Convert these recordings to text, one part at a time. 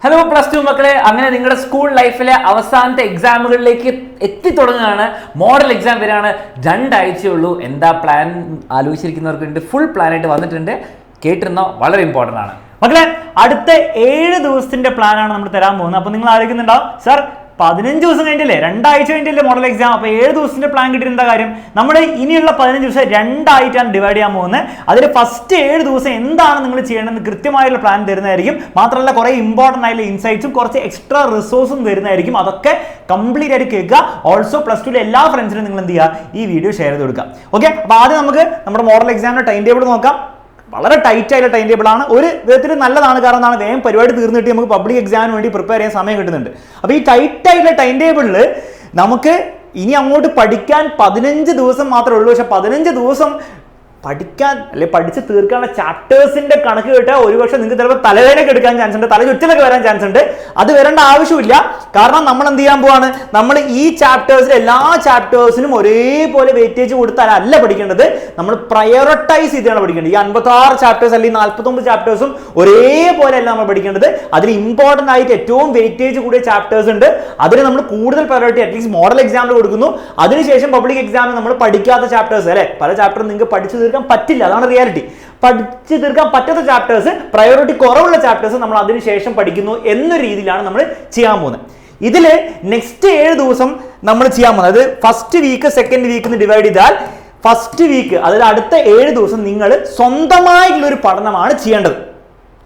Hello plus two മക്കളെ, അങ്ങനെ നിങ്ങളുടെ സ്കൂൾ ലൈഫിലെ അവസാനത്തെ എക്സാമുകളിലേക്ക് എത്തിത്തുടങ്ങുകയാണ്. മോഡൽ എക്സാം വരെയാണ്, 2 ആഴ്ചയുള്ളൂ. എന്താ പ്ലാൻ ആലോചിച്ചിരിക്കുന്നവർക്ക് വേണ്ടി ഫുൾ പ്ലാനായിട്ട് വന്നിട്ടുണ്ട്. കേട്ടിരുന്നോ, വളരെ ഇമ്പോർട്ടൻ്റ് ആണ് മക്കളെ. അടുത്ത 7 ദിവസത്തിന്റെ പ്ലാനാണ് നമ്മൾ തരാൻ പോകുന്നത്. അപ്പൊ നിങ്ങൾ ആലോചിക്കുന്നുണ്ടാവും, സാർ 15 ദിവസം കഴിഞ്ഞില്ലേ, 2 ആഴ്ച കഴിഞ്ഞില്ലേ മോഡൽ എക്സാം, അപ്പൊ 7 ദിവസത്തിന്റെ പ്ലാൻ കിട്ടിയിട്ട് എന്താ കാര്യം? നമ്മൾ ഇനിയുള്ള 15 ദിവസം 2 ആയിട്ടാണ് ഡിവൈഡ് ചെയ്യാൻ പോകുന്നത്. അതിൽ ഫസ്റ്റ് 7 ദിവസം എന്താണ് നിങ്ങൾ ചെയ്യേണ്ടതെന്ന് കൃത്യമായുള്ള പ്ലാൻ തരുന്നതായിരിക്കും. മാത്രമല്ല കുറെ ഇമ്പോർട്ടൻ്റ് ആയിട്ടുള്ള ഇൻസൈറ്റ്സും കുറച്ച് എക്സ്ട്രാ റിസോഴ്സും തരുന്നതായിരിക്കും. അതൊക്കെ കംപ്ലീറ്റ് ആയിട്ട് കേൾക്കുക. ഓൾസോ പ്ലസ് ടുവിലെ എല്ലാ ഫ്രണ്ട്സിനും നിങ്ങൾ എന്ത് ചെയ്യുക, ഈ വീഡിയോ ഷെയർ ചെയ്ത് കൊടുക്കുക. ഓക്കെ, അപ്പൊ ആദ്യം നമുക്ക് നമ്മുടെ മോഡൽ എക്സാമിന്റെ ടൈം ടേബിൾ നോക്കാം. വളരെ ടൈറ്റ് ആയിട്ടുള്ള ടൈം ടേബിൾ ആണ്. ഒരു വിധത്തിൽ നല്ലതാണ്, കാരണം എന്താണ്, വേഗം പരിപാടി തീർന്നിട്ട് നമുക്ക് പബ്ലിക് എക്സാമിന് വേണ്ടി പ്രിപ്പയർ ചെയ്യാൻ സമയം കിട്ടുന്നുണ്ട്. അപ്പോൾ ഈ ടൈറ്റ് ആയിട്ടുള്ള ടൈം ടേബിളിൽ നമുക്ക് ഇനി അങ്ങോട്ട് പഠിക്കാൻ 15 ദിവസം മാത്രമേ ഉള്ളൂ. പക്ഷെ 15 ദിവസം പഠിക്കാൻ അല്ലെങ്കിൽ പഠിച്ച് തീർക്കാനുള്ള ചാപ്റ്റേഴ്സിന്റെ കണക്ക് കേട്ടാൽ ഒരുപക്ഷെ നിങ്ങൾക്ക് ചിലപ്പോൾ തലവേദനയൊക്കെ എടുക്കാൻ ചാൻസ് ഉണ്ട്, തലചുറ്റലൊക്കെ വരാൻ ചാൻസ് ഉണ്ട്. അത് വരേണ്ട ആവശ്യമില്ല. കാരണം നമ്മൾ എന്ത് ചെയ്യാൻ പോവാണ്, നമ്മൾ ഈ ചാപ്റ്റേഴ്സിൽ എല്ലാ ചാപ്റ്റേഴ്സിനും ഒരേപോലെ വെയിറ്റേജ് കൊടുത്താലല്ല പഠിക്കേണ്ടത്. നമ്മൾ പ്രയോറിറ്റൈസ് ചെയ്താണ് പഠിക്കേണ്ടത്. ഈ 56 ചാപ്റ്റേഴ്സ് അല്ലെങ്കിൽ 49 ചാപ്റ്റേഴ്സും ഒരേപോലെ അല്ല നമ്മൾ പഠിക്കേണ്ടത്. അതിൽ ഇമ്പോർട്ടൻ്റ് ആയിട്ട് ഏറ്റവും വെയിറ്റേജ് കൂടിയ ചാപ്റ്റേഴ്സ് ഉണ്ട്. അതിന് നമ്മൾ കൂടുതൽ പ്രയോറിറ്റി അറ്റ്ലീസ്റ്റ് മോഡൽ എക്സാമിൽ കൊടുക്കുന്നു. അതിനുശേഷം പബ്ലിക് എക്സാമിൽ നമ്മൾ പഠിക്കാത്ത ചാപ്റ്റേഴ്സ്, അല്ലെ, പല ചാപ്റ്ററും നിങ്ങൾക്ക് പഠിച്ചു തീർക്കാൻ പറ്റില്ല, അതാണ് റിയാലിറ്റി. പഠിച്ചു തീർക്കാൻ പറ്റാത്ത ചാപ്റ്റേഴ്സ്, പ്രയോറിറ്റി കുറവുള്ള ചാപ്റ്റേഴ്സ് നമ്മൾ അതിനുശേഷം പഠിക്കുന്നു എന്ന രീതിയിലാണ് നമ്മൾ ചെയ്യാൻ പോകുന്നത്. ഇതില് നെക്സ്റ്റ് 7 ദിവസം നമ്മൾ ചെയ്യാൻ പോകുന്നത്, അത് ഫസ്റ്റ് വീക്ക് സെക്കൻഡ് വീക്ക് എന്ന് ഡിവൈഡ് ചെയ്താൽ ഫസ്റ്റ് വീക്ക്, അതായത് അടുത്ത 7 ദിവസം നിങ്ങൾ സ്വന്തമായിട്ടുള്ള ഒരു പഠനമാണ് ചെയ്യേണ്ടത്.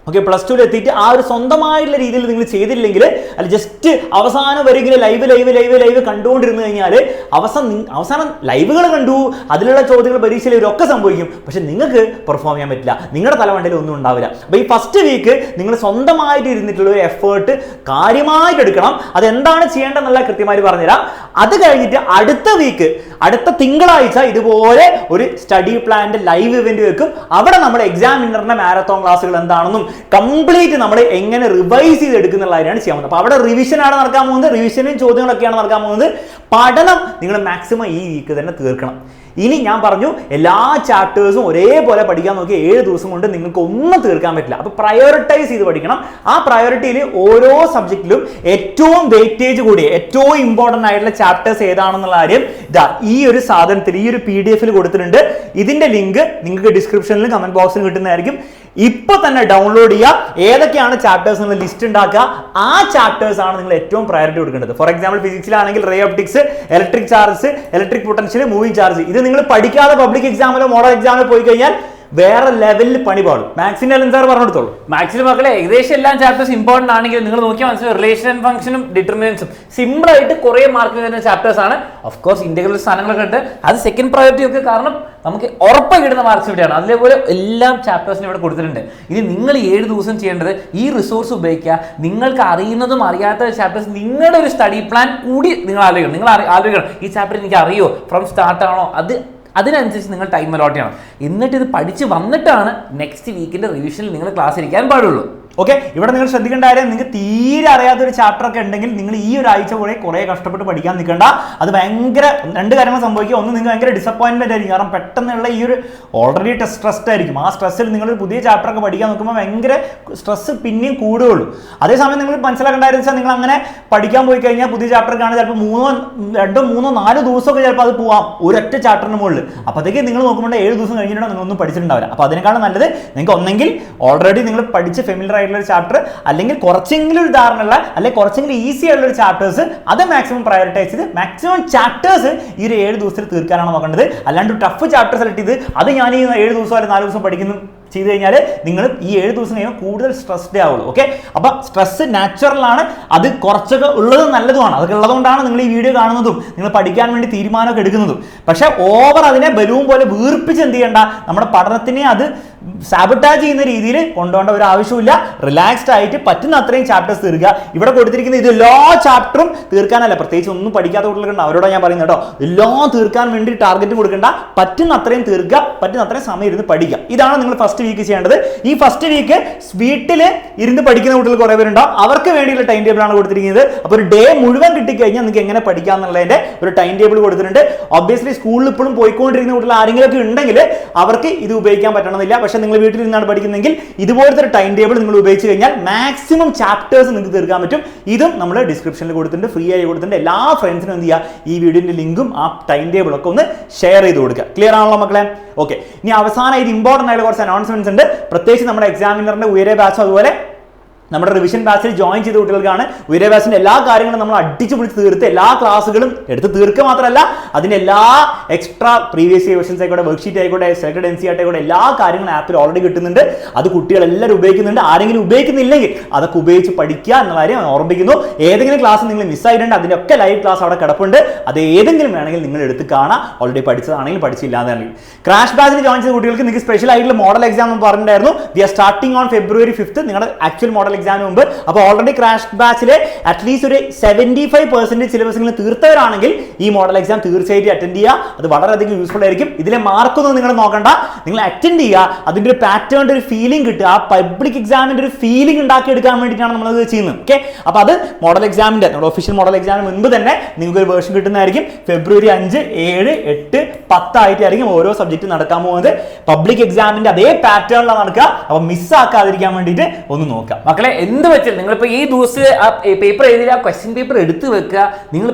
ഓക്കെ, പ്ലസ് ടുവിൽ എത്തിയിട്ട് ആ ഒരു സ്വന്തമായിട്ടുള്ള രീതിയിൽ നിങ്ങൾ ചെയ്തില്ലെങ്കിൽ, അല്ല ജസ്റ്റ് അവസാനം വരെ ഇങ്ങനെ ലൈവ് കണ്ടുകൊണ്ടിരുന്നു കഴിഞ്ഞാൽ അവസാനം ലൈവുകൾ കണ്ടു, അതിലുള്ള ചോദ്യങ്ങൾ പരീക്ഷയിൽ ഇവരൊക്കെ സംഭവിക്കും. പക്ഷെ നിങ്ങൾക്ക് പെർഫോം ചെയ്യാൻ പറ്റില്ല, നിങ്ങളുടെ തലമണ്ടയിൽ ഒന്നും ഉണ്ടാവില്ല. അപ്പോൾ ഈ ഫസ്റ്റ് വീക്ക് നിങ്ങൾ സ്വന്തമായിട്ട് ഇരുന്നിട്ടുള്ള ഒരു എഫേർട്ട് കാര്യമായിട്ട് എടുക്കണം. അതെന്താണ് ചെയ്യേണ്ടതെന്നുള്ള കൃത്യമായിട്ട് പറഞ്ഞുതരാം. അത് കഴിഞ്ഞിട്ട് അടുത്ത വീക്ക്, അടുത്ത തിങ്കളാഴ്ച ഇതുപോലെ ഒരു സ്റ്റഡി പ്ലാന്റെ ലൈവ് ഇവന്റ് വെക്കും. അവിടെ നമ്മൾ എക്സാമിനറിന്റെ മാരത്തോൺ ക്ലാസ്സുകൾ എന്താണെന്നും കംപ്ലീറ്റ് നമ്മൾ എങ്ങനെ റിവൈസ് ചെയ്ത് എടുക്കുന്ന കാര്യമാണ് ചെയ്യാൻ പോകുന്നത്. അപ്പൊ അവിടെ റിവിഷനാണ് നടക്കാൻ പോകുന്നത്, റിവിഷനും ചോദ്യങ്ങളൊക്കെയാണ് നടക്കാൻ പോകുന്നത്. പഠനം നിങ്ങൾ മാക്സിമം ഈ വീക്ക് തന്നെ തീർക്കണം. ഇനി ഞാൻ പറഞ്ഞു, എല്ലാ ചാപ്റ്റേഴ്സും ഒരേപോലെ പഠിക്കാൻ നോക്കി 7 ദിവസം കൊണ്ട് നിങ്ങൾക്ക് ഒന്നും തീർക്കാൻ പറ്റില്ല. അപ്പൊ പ്രയോറിറ്റൈസ് ചെയ്ത് പഠിക്കണം. ആ പ്രയോറിറ്റിയിൽ ഓരോ സബ്ജക്റ്റിലും ഏറ്റവും വെയിറ്റേജ് കൂടിയ ഏറ്റവും ഇമ്പോർട്ടൻ്റ് ആയിട്ടുള്ള ചാപ്റ്റേഴ്സ് ഏതാണെന്നുള്ള കാര്യം ഇതാ ഈ ഒരു സാധനത്തിൽ, ഈ ഒരു PDF കൊടുത്തിട്ടുണ്ട്. ഇതിന്റെ ലിങ്ക് നിങ്ങൾക്ക് ഡിസ്ക്രിപ്ഷനിലും കമന്റ് ബോക്സിലും കിട്ടുന്നതായിരിക്കും. ഇപ്പൊ തന്നെ ഡൗൺലോഡ് ചെയ്യുക. ഏതൊക്കെയാണ് ചാപ്റ്റേഴ്സ് എന്നുള്ള ലിസ്റ്റ് ഉണ്ടാക്കുക. ആ ചാപ്റ്റേഴ്സ് ആണ് നിങ്ങൾ ഏറ്റവും പ്രയോറിറ്റി കൊടുക്കേണ്ടത്. ഫോർ എക്സാമ്പിൾ ഫിസിക്സിലാണെങ്കിൽ ray optics, electric charge, electric potential, moving charge. ഇത് നിങ്ങൾ പഠിക്കാതെ പബ്ലിക് എക്സാമിലോ മോഡൽ എക്സാമിലോ പോയി കഴിഞ്ഞാൽ വേറെ ലെവലിൽ പണി പാടും. മാത്സിന്റെ സാർ പറഞ്ഞെടുത്തോളൂ. മാത്സിന് മക്കളെ ഏകദേശം എല്ലാ ചാപ്റ്റേഴ്സ് ഇമ്പോർട്ടൻ്റ് ആണെങ്കിൽ നിങ്ങൾ നോക്കിയാൽ മനസ്സിലാവും, റിലേഷൻ ആൻഡ് ഫംഗ്ഷനും ഡിറ്റർമിനൻസും സിമ്പിൾ ആയിട്ട് കുറെ മാർക്ക് വരുന്ന ചാപ്റ്റേഴ്സ് ആണ്. ഓഫ് കോഴ്സ് ഇന്റഗ്രൽ സാധനങ്ങളൊക്കെ ഉണ്ട്, അത് സെക്കൻഡ് പ്രയോറിറ്റി ഒക്കെ, കാരണം നമുക്ക് ഉറപ്പായി കിട്ടുന്ന മാർക്സ് ഇവിടെയാണ്. അതേപോലെ എല്ലാ ചാപ്റ്റേഴ്സിനും ഇവിടെ കൊടുത്തിട്ടുണ്ട്. ഇനി നിങ്ങൾ 7 ദിവസം ചെയ്യേണ്ടത് ഈ റിസോഴ്സ് ഉപയോഗിക്കുക. നിങ്ങൾക്ക് അറിയുന്നതും അറിയാത്ത ചാപ്റ്റേഴ്സ് നിങ്ങളുടെ ഒരു സ്റ്റഡി പ്ലാൻ കൂടി നിങ്ങൾ ആലോചിക്കണം. നിങ്ങൾ ആലോചിക്കണം, ഈ ചാപ്റ്റർ എനിക്ക് അറിയോ, ഫ്രം സ്റ്റാർട്ട് ആണോ, അതിനനുസരിച്ച് നിങ്ങൾ ടൈം അലോട്ട് ചെയ്യണം. എന്നിട്ട് ഇത് പഠിച്ച് വന്നിട്ടാണ് നെക്സ്റ്റ് വീക്കിന്റെ റിവിഷനിൽ നിങ്ങൾ ക്ലാസ് ഇരിക്കാൻ പാടുള്ളൂ. ഓക്കെ, ഇവിടെ നിങ്ങൾ ശ്രദ്ധിക്കേണ്ട കാര്യം, നിങ്ങൾക്ക് തീരെ അറിയാത്ത ഒരു ചാപ്റ്റർ ഒക്കെ ഉണ്ടെങ്കിൽ നിങ്ങൾ ഈ ഒരു ആഴ്ച കൂടെ കുറെ കഷ്ടപ്പെട്ട് പഠിക്കാൻ നിൽക്കേണ്ട. അത് ഭയങ്കര 2 കാര്യങ്ങൾ സംഭവിക്കും. ഒന്ന്, നിങ്ങൾ ഭയങ്കര ഡിസപ്പോയിൻമെന്റ് ആയിരിക്കും. കാരണം പെട്ടെന്നുള്ള ഈ ഒരു ഓൾറെഡി സ്ട്രെസ്ഡ് ആയിരിക്കും. ആ സ്ട്രെസ്സിൽ നിങ്ങൾ ഒരു പുതിയ ചാപ്റ്റർ ഒക്കെ പഠിക്കാൻ നോക്കുമ്പോൾ ഭയങ്കര സ്ട്രെസ് പിന്നെയും കൂടുകയുള്ളൂ. അതേസമയം നിങ്ങൾ മനസ്സിലാക്കേണ്ട കാര്യം വെച്ചാൽ, നിങ്ങൾ അങ്ങനെ പഠിക്കാൻ പോയി കഴിഞ്ഞാൽ പുതിയ ചാപ്റ്റർ കാണാൻ ചിലപ്പോൾ 2, 3, 4 ദിവസമൊക്കെ ചിലപ്പോൾ അത് പോവാം ഒരൊറ്റ ചാപ്റ്ററിന് മുകളിൽ. അപ്പോഴത്തേക്ക് നിങ്ങൾ നോക്കുമ്പോൾ 7 ദിവസം കഴിഞ്ഞിട്ടാണ് നിങ്ങളൊന്നും പഠിച്ചിട്ടുണ്ടാവില്ല. അപ്പോൾ അതിനേക്കാളും നല്ലത് നിങ്ങൾക്ക് ഒന്നെങ്കിൽ ഓൾറെഡി നിങ്ങൾ പഠിച്ച് ഫെമിലിയർ ആയിട്ടുള്ള ഒരു ചാപ്റ്റർ, അല്ലെങ്കിൽ കുറച്ചെങ്കിലും ഒരു ധാരണയുള്ള, അല്ലെങ്കിൽ കുറച്ചെങ്കിലും ഈസി ആയിട്ടുള്ള ഒരു ചാപ്റ്റേഴ്സ്, അത് മാക്സിമം പ്രയോറിറ്റൈസ് ചെയ്ത് മാക്സിമം ചാപ്റ്റേഴ്സ് ഈ ഒരു 7 ദിവസത്തിൽ തീർക്കാനാണ് നോക്കേണ്ടത്. അല്ലാണ്ട് ടഫ് ചാപ്റ്റർ സെലക്ട് ചെയ്ത് അത് ഞാൻ ഈ 7 ദിവസം അല്ലെങ്കിൽ 4 ദിവസം പഠിക്കുന്നു ചെയ്ത് കഴിഞ്ഞാൽ നിങ്ങൾ ഈ 7 ദിവസം കഴിയുമ്പോൾ കൂടുതൽ സ്ട്രെസ്ഡ് ആവുള്ളൂ. ഓക്കെ, അപ്പൊ സ്ട്രെസ് നാച്ചുറൽ ആണ്, അത് കുറച്ചൊക്കെ ഉള്ളത് നല്ലതുമാണ്. അതൊക്കെ ഉള്ളതുകൊണ്ടാണ് നിങ്ങൾ ഈ വീഡിയോ കാണുന്നതും നിങ്ങൾ പഠിക്കാൻ വേണ്ടി തീരുമാനമൊക്കെ എടുക്കുന്നതും. പക്ഷെ ഓവർ അതിനെ ബലൂൺ പോലെ വീർപ്പിച്ച് എന്ത് ചെയ്യേണ്ട, നമ്മുടെ പഠനത്തിനെ അത് സാബിറ്റാജ് ചെയ്യുന്ന രീതിയിൽ കൊണ്ടുപോകേണ്ട ഒരു ആവശ്യമില്ല. റിലാക്സ്ഡ് ആയിട്ട് പറ്റുന്ന അത്രയും ചാപ്റ്റേഴ്സ് തീർക്കുക. ഇവിടെ കൊടുത്തിരിക്കുന്ന ഇത് എല്ലാ ചാപ്റ്ററും തീർക്കാനല്ല, പ്രത്യേകിച്ച് ഒന്നും പഠിക്കാത്ത കുട്ടികളുണ്ട്, അവരോട് ഞാൻ പറയുന്നത് കേട്ടോ. എല്ലാം തീർക്കാൻ വേണ്ടി ടാർഗറ്റ് കൊടുക്കേണ്ട, പറ്റുന്ന അത്രയും തീർക്കുക, പറ്റുന്ന അത്രയും സമയം ഇരുന്ന് പഠിക്കുക. ഇതാണ് നിങ്ങൾ ഫസ്റ്റ് വീക്ക് ചെയ്യേണ്ടത്. ഈ ഫസ്റ്റ് വീക്ക് വീട്ടിൽ ഇരുന്ന് പഠിക്കുന്ന കുട്ടികൾ കുറെ പേരുണ്ടാവും, അവർക്ക് വേണ്ടിയുള്ള ടൈം ടേബിൾ ആണ് കൊടുത്തിരിക്കുന്നത്. അപ്പോൾ ഒരു ഡേ മുഴുവൻ കിട്ടിക്കഴിഞ്ഞാൽ നിങ്ങൾക്ക് എങ്ങനെ പഠിക്കാം എന്നുള്ളതിന്റെ ഒരു ടൈം ടേബിൾ കൊടുത്തിട്ടുണ്ട്. ഒബ്വിയസ്ലി സ്കൂളിൽ ഇപ്പോഴും പോയിക്കൊണ്ടിരിക്കുന്ന കുട്ടികൾ ആരെങ്കിലും ഒക്കെ ഉണ്ടെങ്കിൽ അവർക്ക് ഇത് ഉപയോഗിക്കാൻ പറ്റണമെന്നില്ല. പക്ഷേ നിങ്ങൾ വീട്ടിൽ നിന്നാണ് പഠിക്കുന്നതെങ്കിൽ ഇതുപോലത്തെ ഒരു ടൈം ടേബിൾ നിങ്ങൾ ഉപയോഗിച്ച് കഴിഞ്ഞാൽ മാക്സിമം ചാപ്റ്റേഴ്സ് നിങ്ങൾക്ക് തീർക്കാൻ പറ്റും. ഇതും നമ്മൾ ഡിസ്ക്രിപ്ഷനിൽ കൊടുത്തിട്ടുണ്ട്, ഫ്രീ ആയി കൊടുത്തിട്ടുണ്ട്. എല്ലാ ഫ്രണ്ട്സിനും എന്ത് ചെയ്യുക, ഈ വീഡിയോന്റെ ലിങ്കും ആ ടൈം ടേബിളും ഒക്കെ ഒന്ന് ഷെയർ ചെയ്ത് കൊടുക്കുക. ക്ലിയർ ആണല്ലോ മക്കളെ? ഓക്കെ, ഇനി അവസാനം ഇത് ഇമ്പോർട്ടൻ്റ് ആയിട്ടുള്ള കുറച്ച് അനൗൺസ്മെന്റ്സ് ഉണ്ട്. പ്രത്യേകിച്ച് നമ്മുടെ എക്സാമിനറിന്റെ ഉയരെ ബാച്ചും അതുപോലെ നമ്മുടെ റിവിഷൻ ബാച്ചിൽ ജോയിൻ ചെയ്ത കുട്ടികൾക്കാണ്. ഉയരെ ബാച്ചിന്റെ എല്ലാ കാര്യങ്ങളും നമ്മൾ അടിച്ചു പിടിച്ച് തീർത്ത് എല്ലാ ക്ലാസ്സുകളും എടുത്ത് തീർക്കുക മാത്രമല്ല അതിന്റെ എല്ലാ എക്സ്ട്രാ പ്രീവിയസ് ഇയർ ക്വസ്റ്റൻസ് ആയിക്കോട്ടെ, വർക്ക്ഷീറ്റ് ആയിക്കോട്ടെ, സെലക്ടഡ് NCERT ആയിക്കോട്ടെ, എല്ലാ കാര്യങ്ങളും ആപ്പിൽ ഓൾറെഡി കിട്ടുന്നുണ്ട്. അത് കുട്ടികളെല്ലാവരും ഉപയോഗിക്കുന്നുണ്ട്. ആരെങ്കിലും ഉപയോഗിക്കുന്നില്ലെങ്കിൽ അതൊക്കെ ഉപയോഗിച്ച് പഠിക്കുക എന്ന കാര്യം ഓർമ്മിപ്പിക്കുന്നു. ഏതെങ്കിലും ക്ലാസ് നിങ്ങൾ മിസ്സായിട്ടുണ്ട്, അതിന്റെ ഒക്കെ ലൈവ് ക്ലാസ് അവിടെ കിടപ്പുണ്ട്. അത് ഏതെങ്കിലും വേണമെങ്കിൽ നിങ്ങൾ എടുത്ത് കാണാം. ഓൾറെഡി പഠിച്ചതാണെങ്കിൽ പഠിച്ചില്ലാതാണെങ്കിൽ. ക്രാഷ് ബാച്ചിൽ ജോയിൻ ചെയ്ത കുട്ടികൾക്ക് നിങ്ങൾക്ക് സ്പെഷ്യൽ ആയിട്ടുള്ള മോഡൽ എക്സാം എന്ന് പറഞ്ഞിട്ടുണ്ടായിരുന്നു. We are starting on February 5th നിങ്ങളുടെ ആക്ച്വൽ മോഡൽ എക്സാമിന് മുമ്പ്. അപ്പോൾ ഓൾറെഡി ക്രാഷ് ബാച്ചിലെ അറ്റ്ലീസ്റ്റ് ഒരു 75% സിലബസ് നിങ്ങൾ തീർത്തവരാണെങ്കിൽ ഈ മോഡൽ എക്സാം തീർച്ചയായിട്ടും അറ്റൻഡ് ചെയ്യുക. അത് വളരെയധികം യൂസ്ഫുൾ ആയിരിക്കും. ഇതിലെ മാർക്കൊന്നും നിങ്ങൾ നോക്കണ്ട, നിങ്ങൾ അറ്റൻഡ് ചെയ്യുക. അതിന്റെ ഒരു പാറ്റേണിന്റെ ഒരു ഫീലിംഗ് കിട്ടുക, ആ പബ്ലിക് എക്സാമിന്റെ ഒരു ഫീലിംഗ് ഉണ്ടാക്കിയെടുക്കാൻ വേണ്ടിയിട്ടാണ് നമ്മളത് ചെയ്യുന്നത്. ഓക്കെ, അപ്പോൾ അത് മോഡൽ എക്സാമിന്റെ നമ്മുടെ ഒഫീഷ്യൽ മോഡൽ എക്സാമിന് മുൻപ് തന്നെ നിങ്ങൾക്ക് ഒരു വേർഷൻ കിട്ടുന്നതായിരിക്കും. February 5, 7, 8, 10 ആയിട്ടായിരിക്കും ഓരോ സബ്ജക്റ്റ് നടക്കാൻ പോകുന്നത്. പബ്ലിക് എക്സാമിന്റെ അതേ പാറ്റേണിലാണ് നടക്കുക. അപ്പോൾ മിസ്സാക്കാതിരിക്കാൻ വേണ്ടിയിട്ട് ഒന്ന് നോക്കാം മക്കളെ. എന്ത് വെച്ചാൽ നിങ്ങളിപ്പോൾ ഈ ദിവസം ആ പേപ്പർ എഴുതിയ ക്വസ്റ്റ്യൻ പേപ്പർ എടുത്ത് വെക്കുക. നിങ്ങൾ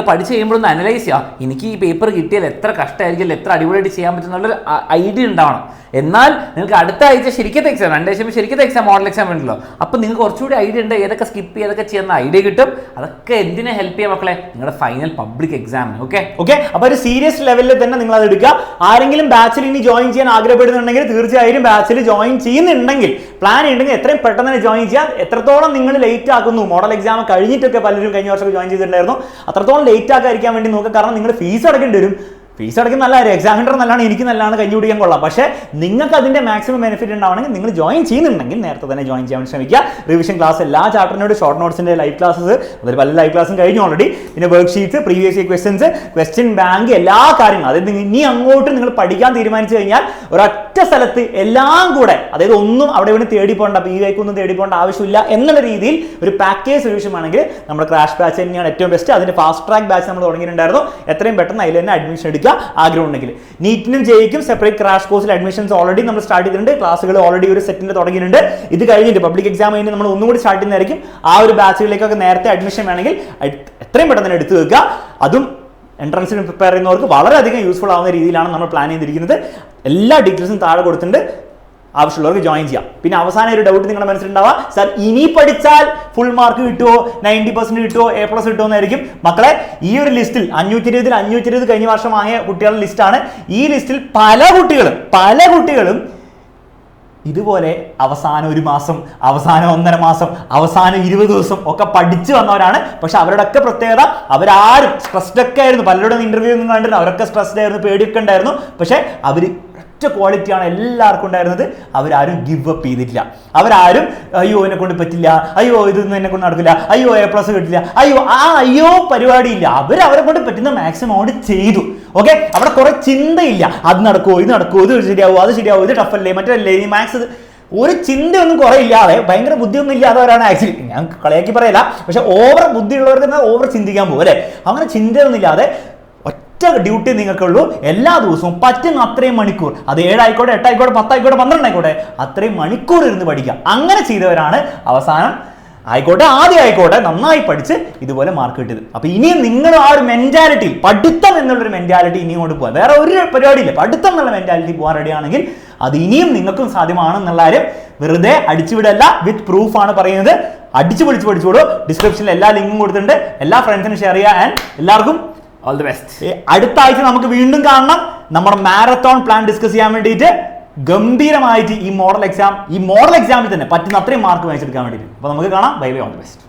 പഠിച്ച് കഴിയുമ്പോഴൊന്ന് അനലൈസ് ചെയ്യുക. എനിക്ക് ഈ പേപ്പർ കിട്ടിയാൽ എത്ര കഷ്ടമായിരിക്കും, എത്ര അടിപൊളിയായിട്ട് ചെയ്യാൻ പറ്റുന്നുള്ളൊരു ഐഡിയ ഉണ്ടാവണം. എന്നാൽ നിങ്ങൾക്ക് അടുത്ത ആഴ്ച ശരിക്കത്തെ എക്സാം, 2 ആഴ്ച ശരിക്കത്തെ എക്സാം, മോഡൽ എക്സാം ഉണ്ടല്ലോ. അപ്പോൾ നിങ്ങൾക്ക് കുറച്ചുകൂടി ഐഡിയ ഉണ്ട്, ഏതൊക്കെ സ്കിപ്പ് ഏതൊക്കെ ചെയ്യുന്ന ഐഡിയ കിട്ടും. അതൊക്കെ എന്തിനെ ഹെൽപ്പ് ചെയ്യാം മക്കളെ, നിങ്ങളുടെ ഫൈനൽ പബ്ലിക് എക്സാമിന്. ഓക്കെ, അപ്പോൾ ഒരു സീരിയസ് ലെവലിൽ തന്നെ നിങ്ങൾ അത് എടുക്കുക. ആരെങ്കിലും ബാച്ചിൽ ഇനി ജോയിൻ ചെയ്യാൻ ആഗ്രഹപ്പെടുന്നുണ്ടെങ്കിൽ തീർച്ചയായും ബാച്ചിൽ ജോയിൻ ചെയ്യുന്നുണ്ടെങ്കിൽ പ്ലാൻ ഉണ്ടെങ്കിൽ എത്രയും പെട്ടെന്ന് തന്നെ ജോയിൻ ചെയ്യാം. എത്രത്തോളം നിങ്ങൾ ലേറ്റ് ആക്കുന്നു, മോഡൽ എക്സാം കഴിഞ്ഞിട്ടൊക്കെ പലരും കഴിഞ്ഞ വർഷം ജോയിൻ ചെയ്തിട്ടുണ്ടായിരുന്നു, അത്രത്തോളം ലേറ്റ് ആക്കാതിരിക്കാൻ വേണ്ടി നോക്കുക. കാരണം നിങ്ങൾ ഫീസ് അടക്കേണ്ടി വരും. ഫീസ് അടയ്ക്കുന്ന നല്ലതാണ്, എക്സാമിനർ നല്ലതാണ്, എനിക്ക് നല്ലതാണ്, കഞ്ഞി കുടിക്കാൻ കൊള്ളാം. പക്ഷേ നിങ്ങൾക്ക് അതിന്റെ മാക്സിമം ബെനിഫിറ്റ് ഉണ്ടാവണമെങ്കിൽ നിങ്ങൾ ജോയിൻ ചെയ്യുന്നുണ്ടെങ്കിൽ നേരത്തെ തന്നെ ജോയിൻ ചെയ്യാൻ ശ്രമിക്കുക. റിവിഷൻ ക്ലാസ് എല്ലാ ചാപ്റ്ററിനോട് ഷോർട്ട് നോട്ട്സിന്റെ ലൈവ് ക്ലാസ്സസ്, അതിൽ പല ലൈവ് ക്ലാസ്സും കഴിഞ്ഞു ഓൾറെഡി. പിന്നെ work sheets, previous year questions, question bank, എല്ലാ കാര്യങ്ങളും. അതായത് ഇനി അങ്ങോട്ട് നിങ്ങൾ പഠിക്കാൻ തീരുമാനിച്ചു കഴിഞ്ഞാൽ ഒരൊറ്റ സ്ഥലത്ത് എല്ലാം കൂടെ, അതായത് ഒന്നും അവിടെ ഇവിടെ തേടി പോകേണ്ട, PYക്ക് ഒന്നും തേടി പോകേണ്ട ആവശ്യമില്ല എന്നുള്ള രീതിയിൽ ഒരു പാക്കേജ് സൊല്യൂഷൻ ആണെങ്കിൽ നമ്മുടെ ക്രാഷ് ബാച്ച് തന്നെയാണ് ഏറ്റവും ബെസ്റ്റ്. അതിന്റെ ഫാസ്റ്റ് ട്രാക്ക് ബാച്ച് നമ്മൾ തുടങ്ങിയിട്ടുണ്ടായിരുന്നു. എത്രയും പെട്ടെന്ന് അതിൽ തന്നെ അഡ്മിഷൻ എടുക്കുക ആഗ്രഹം ഉണ്ടെങ്കിൽ. നീറ്റിനും ജെയ്ക്കും സെപ്പറേറ്റ് ക്രാഷ് കോഴ്സിൽ അഡ്മിഷൻസ് ഓൾറെഡി നമ്മൾ സ്റ്റാർട്ട് ചെയ്തിട്ടുണ്ട്. ക്ലാസ്സുകൾ ഓൾറെഡി ഒരു സെറ്റിന്റെ തുടങ്ങിയിട്ടുണ്ട്. ഇത് കഴിഞ്ഞിട്ട് പബ്ലിക് എക്സാം കഴിഞ്ഞ് നമ്മൾ ഒന്നും കൂടി സ്റ്റാർട്ട് ചെയ്യുന്നതായിരിക്കും. ആ ഒരു ബാച്ചുകളിലേക്കൊക്കെ നേരത്തെ അഡ്മിഷൻ വേണമെങ്കിൽ എത്രയും പെട്ടെന്ന് തന്നെ എടുത്തു വെക്കുക. അതും എൻട്രൻസിന് പ്രിപ്പയർ ചെയ്യുന്നവർക്ക് വളരെയധികം യൂസ്ഫുൾ ആവുന്ന രീതിയിലാണ് നമ്മൾ പ്ലാൻ ചെയ്തിരിക്കുന്നത്. എല്ലാ ഡീറ്റെയിൽസും താഴെ കൊടുത്തിട്ടുണ്ട്, ആവശ്യമുള്ളവർക്ക് ജോയിൻ ചെയ്യാം. പിന്നെ അവസാനം ഒരു ഡൗട്ട് നിങ്ങളുടെ മനസ്സിലുണ്ടാവുക, സാർ ഇനി പഠിച്ചാൽ ഫുൾ മാർക്ക് കിട്ടുമോ, 90% കിട്ടുമോ, A+ കിട്ടുമോ എന്നായിരിക്കും. മക്കളെ, ഈ ഒരു ലിസ്റ്റിൽ 520 കഴിഞ്ഞ വർഷം വാങ്ങിയ കുട്ടികളുടെ ലിസ്റ്റാണ്. ഈ ലിസ്റ്റിൽ പല കുട്ടികളും ഇതുപോലെ അവസാനം 1 മാസം, അവസാനം 1.5 മാസം, അവസാനം 20 ദിവസം ഒക്കെ പഠിച്ചു വന്നവരാണ്. പക്ഷെ അവരുടെ ഒക്കെ പ്രത്യേകത, അവരാരും സ്ട്രെസ്ഡ് ഒക്കെ ആയിരുന്നു. പലരുടെയും ഇന്റർവ്യൂ ഒന്നും കണ്ടിരുന്നു, അവരൊക്കെ സ്ട്രെസ്ഡ് ആയിരുന്നു, പേടിയൊക്കെ ഉണ്ടായിരുന്നു. പക്ഷെ അവർ ക്വാളിറ്റിയാണ് എല്ലാവർക്കും ഉണ്ടായിരുന്നത്. അവരാരും ഗിവ് അപ്പ് ചെയ്തിട്ടില്ല. അവരാരും അയ്യോ എന്നെ കൊണ്ട് പറ്റില്ല, അയ്യോ ഇതൊന്നും എന്നെ കൊണ്ട് നടക്കില്ല, അയ്യോ A+ കിട്ടില്ല, അയ്യോ പരിപാടിയില്ല. അവരെ കൊണ്ട് പറ്റുന്ന മാക്സിമം അവിടെ ചെയ്തു. ഓക്കെ, അവിടെ കുറെ ചിന്തയില്ല, അത് നടക്കുമോ, ഇത് നടക്കുമോ, ഇത് ശരിയാവോ, അത് ശരിയാവോ, ഇത് ടഫല്ലേ, മറ്റല്ലേ, ഈ മാത്സ്, ഒരു ചിന്തയൊന്നും കുറെ ഇല്ലാതെ, ഭയങ്കര ബുദ്ധിയൊന്നും ഇല്ലാത്തവരാണ് ആക്ച്വലി. ഞാൻ കളിയാക്കി പറയില്ല, പക്ഷെ ഓവർ ബുദ്ധിയുള്ളവർക്ക് ഓവർ ചിന്തിക്കാൻ പോകും അല്ലേ. അങ്ങനെ ചിന്തയൊന്നും ഇല്ലാതെ ഡ്യൂട്ടി നിങ്ങൾക്കുള്ളൂ. എല്ലാ ദിവസവും പറ്റുന്ന അത്രയും മണിക്കൂർ, അത് 7 ആയിക്കോട്ടെ, 8 ആയിക്കോട്ടെ, 10 ആയിക്കോട്ടെ, 12 ആയിക്കോട്ടെ, അത്രയും മണിക്കൂർ ഇരുന്ന് പഠിക്കുക. അങ്ങനെ ചെയ്തവരാണ് അവസാനം ആയിക്കോട്ടെ, ആദ്യം ആയിക്കോട്ടെ, നന്നായി പഠിച്ച് ഇതുപോലെ മാർക്ക് കിട്ടിയത്. അപ്പൊ ഇനിയും നിങ്ങൾ ആ ഒരു മെന്റാലിറ്റി, പഠിത്തം എന്നുള്ളൊരു മെന്റാലിറ്റി ഇനിയും കൊണ്ട് പോകാം. വേറെ ഒരു പരിപാടിയില്ല, പഠിത്തം എന്നുള്ള മെന്റാലിറ്റി പോകാൻ റെഡിയാണെങ്കിൽ അത് ഇനിയും നിങ്ങൾക്കും സാധ്യമാണെന്നുള്ള കാര്യം വെറുതെ അടിച്ചുവിടല്ല, വിത്ത് പ്രൂഫ് ആണ് പറയുന്നത്. അടിച്ചു പിടിച്ച് പഠിച്ചോളൂ. ഡിസ്ക്രിപ്ഷനിൽ എല്ലാ ലിങ്കും കൊടുത്തിട്ടുണ്ട്. എല്ലാ ഫ്രണ്ട്സിനും ഷെയർ ചെയ്യുക. ആൻഡ് എല്ലാവർക്കും ഓൾ ദി ബെസ്റ്റ്. അടുത്ത ആഴ്ച നമുക്ക് വീണ്ടും കാണണം. നമ്മുടെ മാരത്തോൺ പ്ലാൻ ഡിസ്കസ് ചെയ്യാൻ വേണ്ടിയിട്ട് ഗംഭീരമായിട്ട് ഈ മോഡൽ എക്സാമിൽ തന്നെ പറ്റുന്ന അത്രയും മാർക്ക് വാങ്ങിച്ചെടുക്കാൻ വേണ്ടിയിട്ട്. അപ്പോൾ നമുക്ക് കാണാം. Bye bye, all the best.